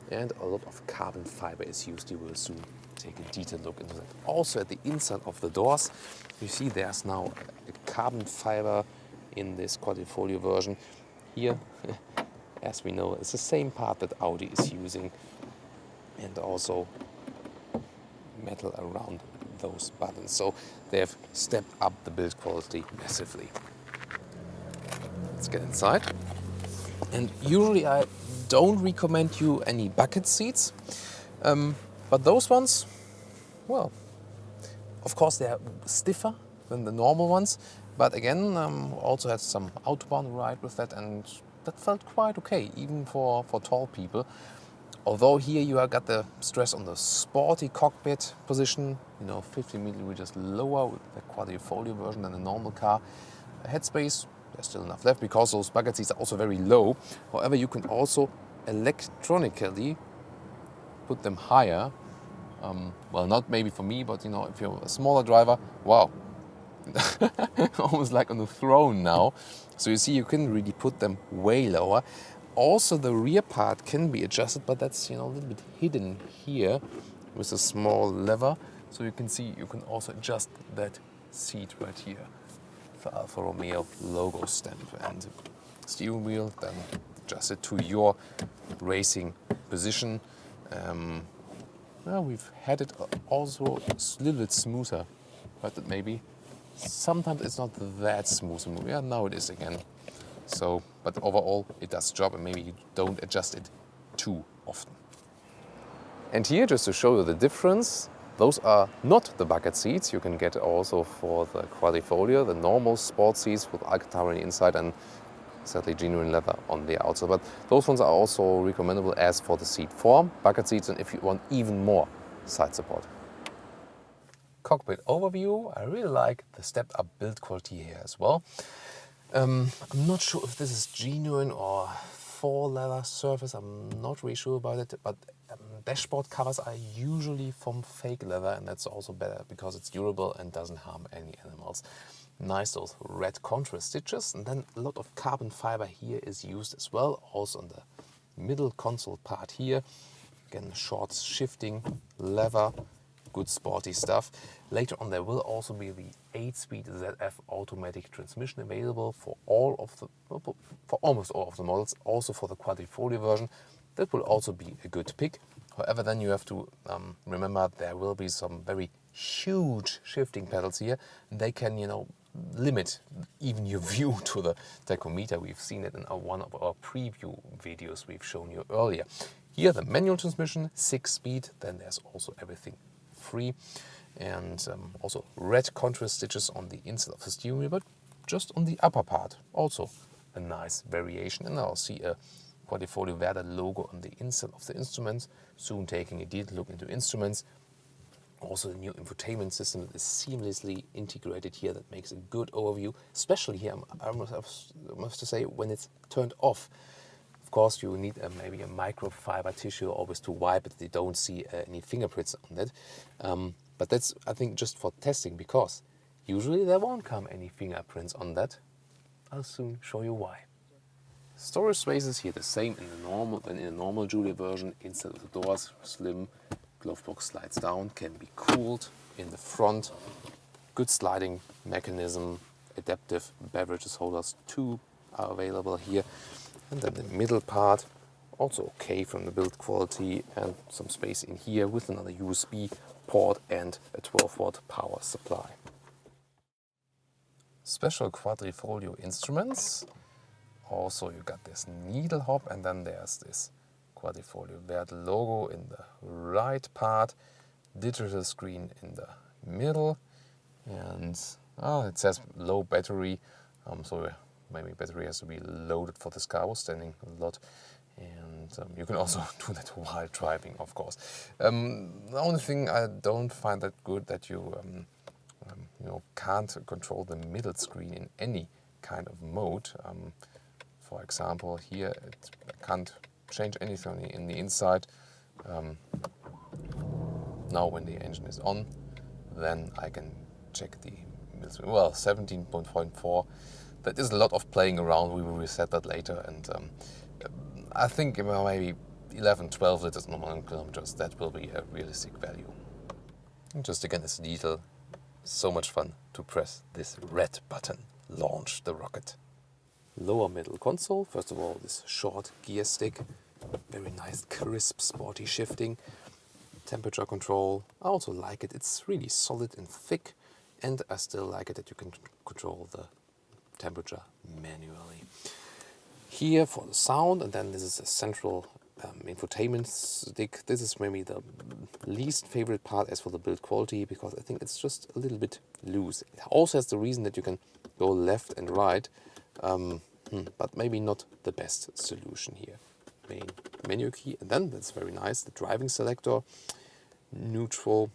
and a lot of carbon fiber is used. You will soon take a detailed look into that. Also at the inside of the doors, you see there's now a carbon fiber in this Quadrifolgio version. Here, as we know, it's the same part that Audi is using, and also metal around those buttons. So they have stepped up the build quality massively. Let's get inside. And usually I don't recommend you any bucket seats, but those ones, well, of course they are stiffer than the normal ones, but again, also had some Autobahn ride with that, and that felt quite okay, even for tall people. Although here you have got the stress on the sporty cockpit position, 50 millimeters lower with the Quadrifolgio version than the normal car. Headspace, there's still enough left because those bucket seats are also very low. However, you can also electronically put them higher. Well, not maybe for me, but if you're a smaller driver, wow, almost like on the throne now. So you see, you can really put them way lower. Also, the rear part can be adjusted, but that's a little bit hidden here with a small lever. So you can see you can also adjust that seat right here. The Alfa Romeo logo stamp, and steering wheel then adjust it to your racing position. Well, we've had it also a little bit smoother, but maybe sometimes it's not that smooth. Yeah, now it is again. So, but overall it does job, and maybe you don't adjust it too often. And here, just to show you the difference, those are not the bucket seats. You can get also for the Quadrifolgio, the normal sport seats with Alcantara on the inside and sadly genuine leather on the outside. But those ones are also recommendable as for the seat form, bucket seats, and if you want even more side support. Cockpit overview, I really like the stepped up build quality here as well. I'm not sure if this is genuine or faux leather surface, I'm not really sure about it, but dashboard covers are usually from fake leather, and that's also better because it's durable and doesn't harm any animals. Nice, those red contrast stitches, and then a lot of carbon fiber here is used as well, also on the middle console part here. Again, short shifting lever, good sporty stuff. Later on there will also be the 8-speed ZF automatic transmission available for almost all of the models, also for the Quadrifolgio version. That will also be a good pick. However, then you have to remember there will be some very huge shifting pedals here, and they can, limit even your view to the tachometer. We've seen it in one of our preview videos we've shown you earlier. Here the manual transmission, 6-speed, then there's also everything free, and also red contrast stitches on the inside of the steering wheel, but just on the upper part. Also a nice variation, and I'll see a Quadrifolgio Werder logo on the inside of the instruments, soon taking a detailed look into instruments. Also the new infotainment system that is seamlessly integrated here, that makes a good overview, especially here, I must say, when it's turned off. Of course, you need maybe a microfiber tissue always to wipe it, you don't see any fingerprints on it. But that's, I think, just for testing, because usually there won't come any fingerprints on that. I'll soon show you why. Storage spaces here the same in the normal Giulia version. Instead of the doors, slim. Glove box slides down, can be cooled in the front. Good sliding mechanism, adaptive beverages holders, 2 are available here. And then the middle part, also okay from the build quality, and some space in here with another USB port and a 12-watt power supply. Special Quadrifolgio instruments. Also you got this needle hop, and then there's this Quadrifolgio Verde logo in the right part, digital screen in the middle, and it says low battery, so maybe battery has to be loaded for this car. I was standing a lot, and you can also do that while driving, of course. The only thing I don't find that good that you can't control the middle screen in any kind of mode. For example, here I can't change anything in the inside. Now when the engine is on, then I can check the middle screen. Well, 17.4. That is a lot of playing around. We will reset that later, and I think maybe 11, 12 liters normal kilometers, that will be a realistic value. And just again, this detail, so much fun to press this red button, launch the rocket. Lower middle console, first of all, this short gear stick, very nice, crisp, sporty shifting, temperature control. I also like it, it's really solid and thick, and I still like it that you can control the temperature manually. Here for the sound, and then this is a central infotainment stick. This is maybe the least favorite part as for the build quality, because I think it's just a little bit loose. It also has the reason that you can go left and right, but maybe not the best solution here. Main menu key, and then that's very nice, the driving selector, neutral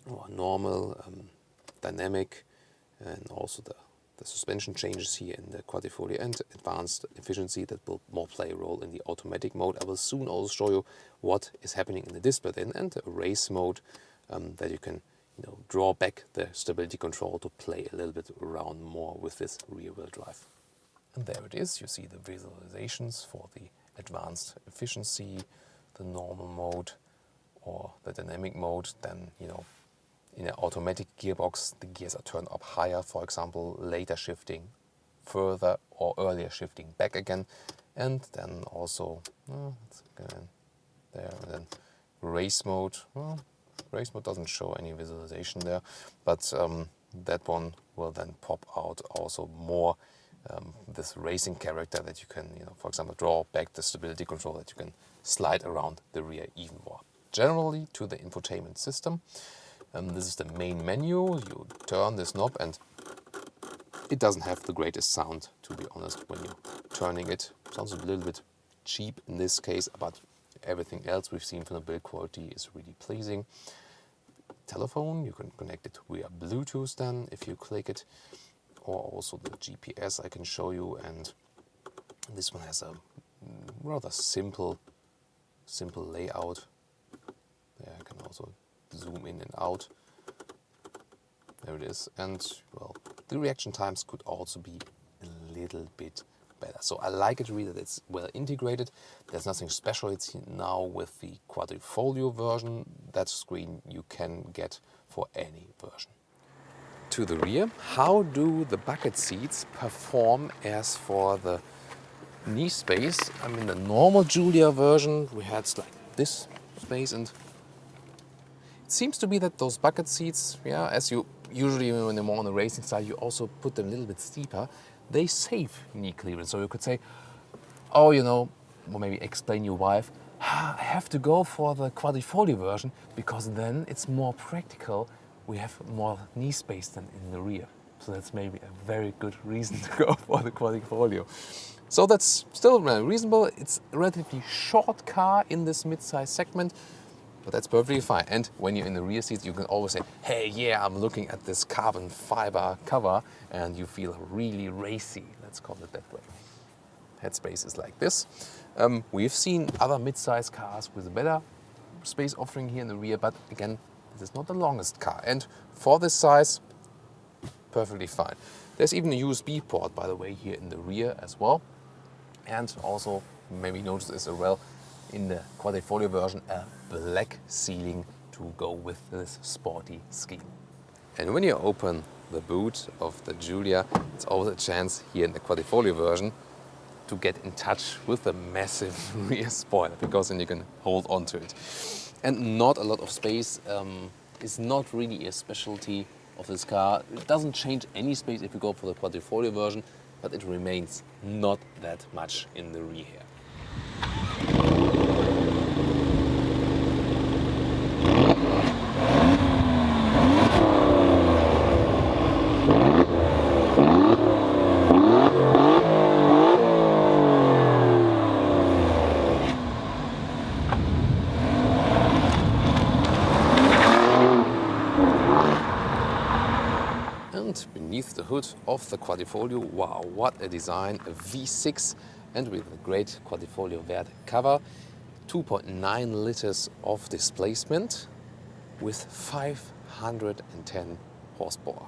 or normal, dynamic, and also the suspension changes here in the Quadrifolgio, and advanced efficiency that will more play a role in the automatic mode. I will soon also show you what is happening in the display then, and a race mode that you can draw back the stability control to play a little bit around more with this rear wheel drive. And there it is, you see the visualizations for the advanced efficiency, the normal mode or the dynamic mode. Then in an automatic gearbox, the gears are turned up higher, for example, later shifting further or earlier shifting back again. And then also, there, and then race mode. Well, race mode doesn't show any visualization there, but that one will then pop out also more this racing character that you can, for example, draw back the stability control, that you can slide around the rear even more. Generally, to the infotainment system. This is the main menu. You turn this knob, and it doesn't have the greatest sound, to be honest, when you're turning it. Sounds a little bit cheap in this case, but everything else we've seen from the build quality is really pleasing. Telephone, you can connect it via Bluetooth then if you click it, or also the GPS I can show you. And this one has a rather simple layout. There I can also zoom in and out. There it is. And well, the reaction times could also be a little bit better. So I like it really that it's well integrated. There's nothing special. It's now with the Quadrifolgio version. That screen you can get for any version. To the rear, how do the bucket seats perform as for the knee space? I mean, the normal Giulia version, we had like this space, and it seems to be that those bucket seats, as you usually when they're more on the racing side, you also put them a little bit steeper. They save knee clearance. So you could say, or maybe explain your wife, I have to go for the Quadrifolgio version because then it's more practical. We have more knee space than in the rear. So that's maybe a very good reason to go for the Quadrifolgio. So that's still reasonable. It's a relatively short car in this mid-size segment, but that's perfectly fine. And when you're in the rear seats, you can always say, hey, yeah, I'm looking at this carbon fiber cover, and you feel really racy. Let's call it that way. Headspace is like this. We've seen other mid-size cars with a better space offering here in the rear, but again, this is not the longest car. And for this size, perfectly fine. There's even a USB port, by the way, here in the rear as well. And also, maybe notice this as well, in the Quadrifolgio version, a black ceiling to go with this sporty scheme. And when you open the boot of the Giulia, it's always a chance here in the Quadrifolgio version to get in touch with the massive rear spoiler, because then you can hold on to it. And not a lot of space is not really a specialty of this car. It doesn't change any space if you go for the Quadrifolgio version, but it remains not that much in the rear here. And beneath the hood of the Quadrifolgio, wow, what a design, a V6, and with a great Quadrifolgio Verde cover, 2.9 liters of displacement with 510 horsepower.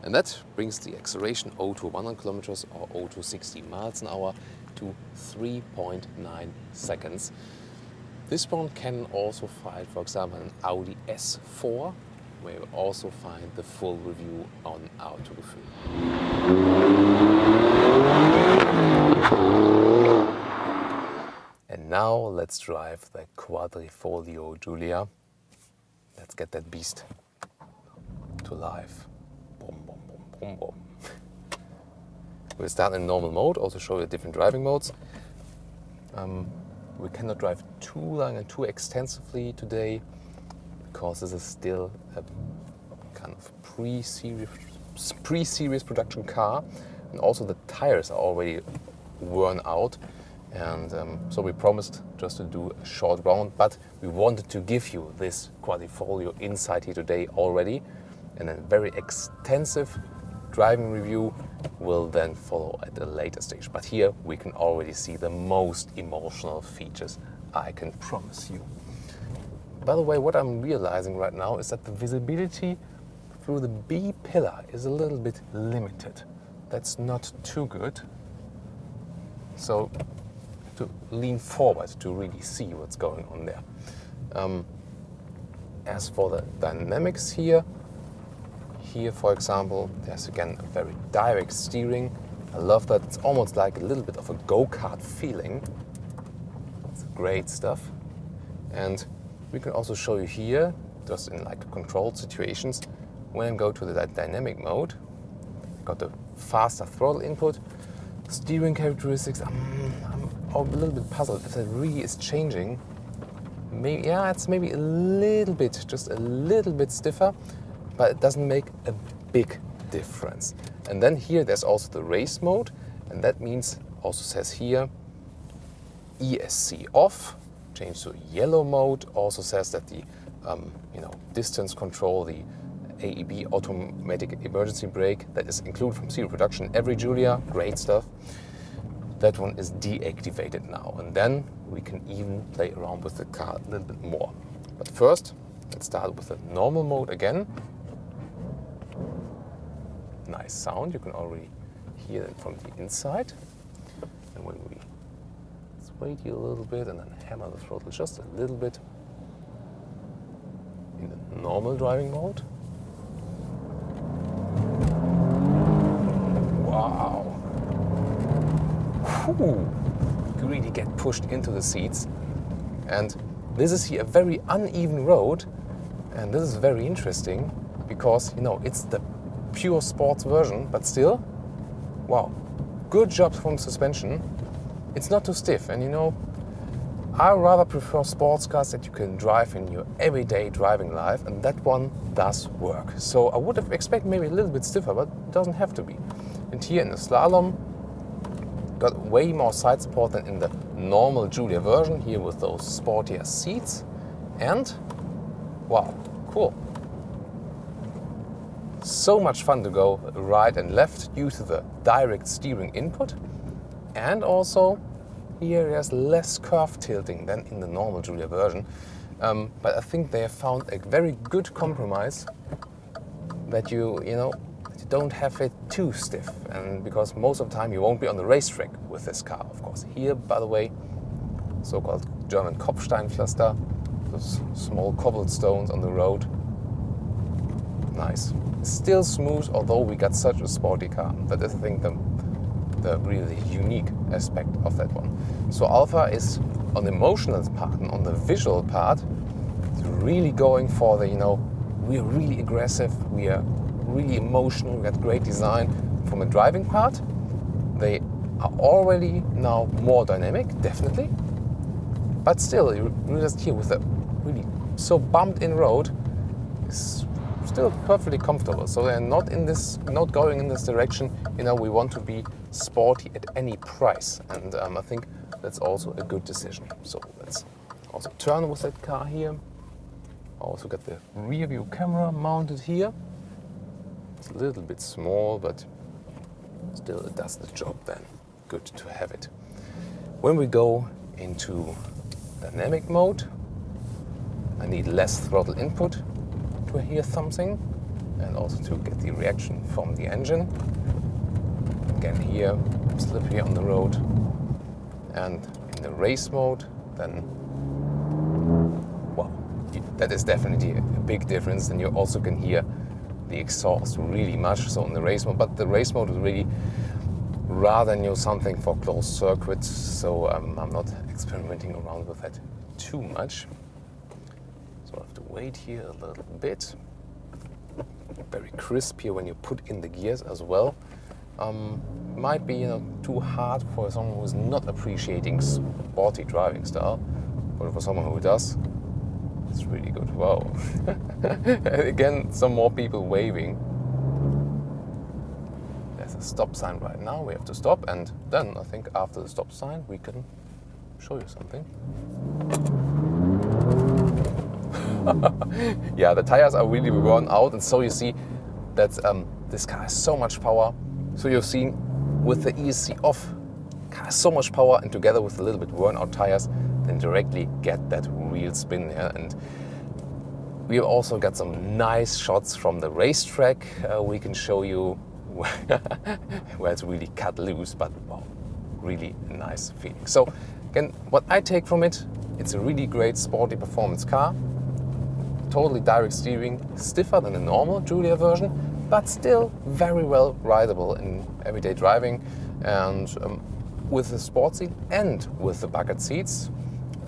And that brings the acceleration 0 to 100 kilometers or 0 to 60 miles an hour to 3.9 seconds. This one can also find, for example, an Audi S4, where you also find the full review on Autogefühl. And now let's drive the Quadrifolgio Giulia. Let's get that beast to life. Boom, boom, boom, boom, boom. We'll start in normal mode, also show you different driving modes. We cannot drive too long and too extensively today, because this is still a kind of pre-series production car, and also the tires are already worn out, and so we promised just to do a short round, but we wanted to give you this Quadrifolgio inside here today already, and a very extensive driving review will then follow at a later stage. But here we can already see the most emotional features, I can promise you. By the way, what I'm realizing right now is that the visibility through the B pillar is a little bit limited. That's not too good. So to lean forward to really see what's going on there. As for the dynamics here, for example, there's again a very direct steering. I love that. It's almost like a little bit of a go-kart feeling. It's great stuff. And we can also show you here, just in like controlled situations, when I go to the dynamic mode, got the faster throttle input, steering characteristics. I'm a little bit puzzled if that really is changing. Maybe, yeah, it's maybe a little bit, just a little bit stiffer, but it doesn't make a big difference. And then here there's also the race mode, and that means, also says here, ESC off, change to yellow mode, also says that the distance control, the AEB, automatic emergency brake, that is included from serial production in every Giulia, great stuff. That one is deactivated now, and then we can even play around with the car a little bit more. But first, let's start with the normal mode again. Nice sound, you can already hear it from the inside. And when we sway it a little bit and then hammer the throttle just a little bit in the normal driving mode. Wow! Whew. You really get pushed into the seats. And this is here a very uneven road, and this is very interesting because, it's the pure sports version, but still, wow, good job from suspension. It's not too stiff, and I rather prefer sports cars that you can drive in your everyday driving life, and that one does work. So I would have expected maybe a little bit stiffer, but it doesn't have to be. And here in the slalom, got way more side support than in the normal Giulia version, here with those sportier seats. And wow, cool. So much fun to go right and left due to the direct steering input. And also here there's less curve tilting than in the normal Giulia version. But I think they have found a very good compromise that you don't have it too stiff, and because most of the time you won't be on the racetrack with this car, of course. Here, by the way, so-called German Kopfsteinpflaster, those small cobblestones on the road. Nice. Still smooth, although we got such a sporty car. That is, I think, the really unique aspect of that one. So Alfa is on the emotional part and on the visual part, is really going for the we are really aggressive, we are really emotional, we got great design. From a driving part, they are already now more dynamic, definitely. But still, you just here with a really so bumped in road, is still perfectly comfortable. So they're not going in this direction. You know, we want to be sporty at any price, and I think that's also a good decision. So let's also turn with that car here. Also got the rear view camera mounted here. It's a little bit small, but still it does the job then. Good to have it. When we go into dynamic mode, I need less throttle input to hear something and also to get the reaction from the engine. Again here, slippery on the road. And in the race mode, then, well, that is definitely a big difference. And you also can hear the exhaust really much, so in the race mode. But the race mode is really rather something for closed circuits, so I'm not experimenting around with that too much. So I have to wait here a little bit. Very crisp here when you put in the gears as well. Might be too hard for someone who's not appreciating sporty driving style, but for someone who does, it's really good. Wow! Again, some more people waving. There's a stop sign right now. We have to stop, and then I think after the stop sign we can show you something. Yeah, the tires are really worn out, and so you see that this car has so much power. So you've seen with the ESC off, car has so much power, and together with a little bit worn out tires, then directly get that real spin here. And we also got some nice shots from the racetrack. We can show you where it's really cut loose, but wow, really a nice feeling. So again, what I take from it, it's a really great sporty performance car. Totally direct steering, stiffer than the normal Giulia version, but still very well rideable in everyday driving, and with the sport seat and with the bucket seats.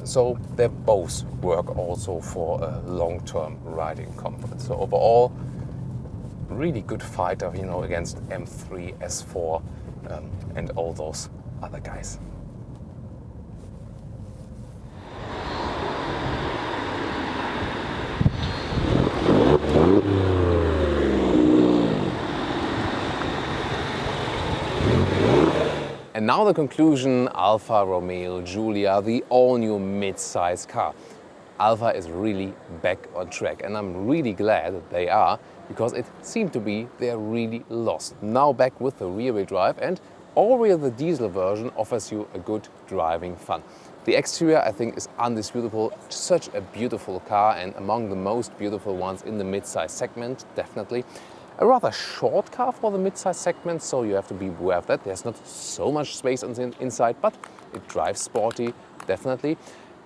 So they both work also for a long-term riding comfort. So overall, really good fighter, against M3, S4, and all those other guys. And now the conclusion, Alfa Romeo Giulia, the all-new mid-size car. Alfa is really back on track, and I'm really glad that they are, because it seemed to be they're really lost. Now back with the rear-wheel drive, and already the diesel version offers you a good driving fun. The exterior, I think, is undisputable. Such a beautiful car, and among the most beautiful ones in the mid-size segment, definitely. A rather short car for the mid-size segment, so you have to be aware of that. There's not so much space on the inside, but it drives sporty, definitely.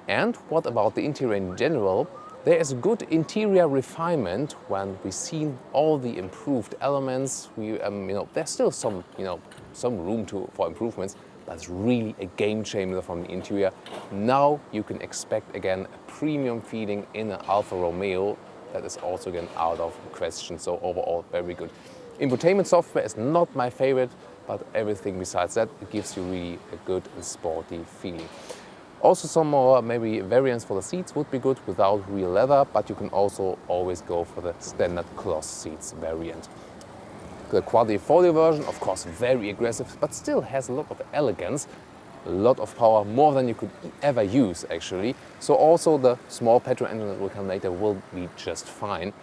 And what about the interior in general? There is good interior refinement when we see all the improved elements. There's still some room for improvements, but it's really a game changer from the interior. Now you can expect again a premium feeling in an Alfa Romeo. That is also again out of question. So overall, very good. Infotainment software is not my favorite, but everything besides that, it gives you really a good and sporty feeling. Also, some more maybe variants for the seats would be good without real leather, but you can also always go for the standard cloth seats variant. The Quadrifolgio version, of course, very aggressive, but still has a lot of elegance, a lot of power, more than you could ever use actually. So also the small petrol engine that will come later will be just fine.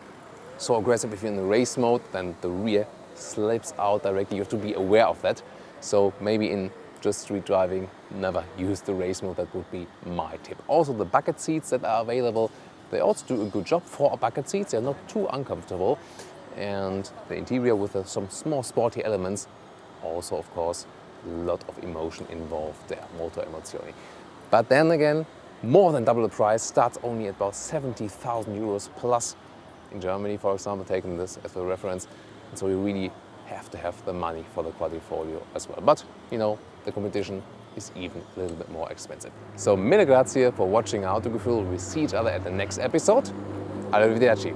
So aggressive if you're in the race mode, then the rear slips out directly. You have to be aware of that. So maybe in just street driving, never use the race mode. That would be my tip. Also the bucket seats that are available, they also do a good job for bucket seats. They're not too uncomfortable. And the interior with some small sporty elements, also of course a lot of emotion involved there, molto emozioni. But then again, more than double the price, starts only at about 70,000 euros plus in Germany, for example, taking this as a reference. And so you really have to have the money for the Quadrifolgio as well. But the competition is even a little bit more expensive. So mille grazie for watching Autogefühl. We'll see each other at the next episode. Arrivederci.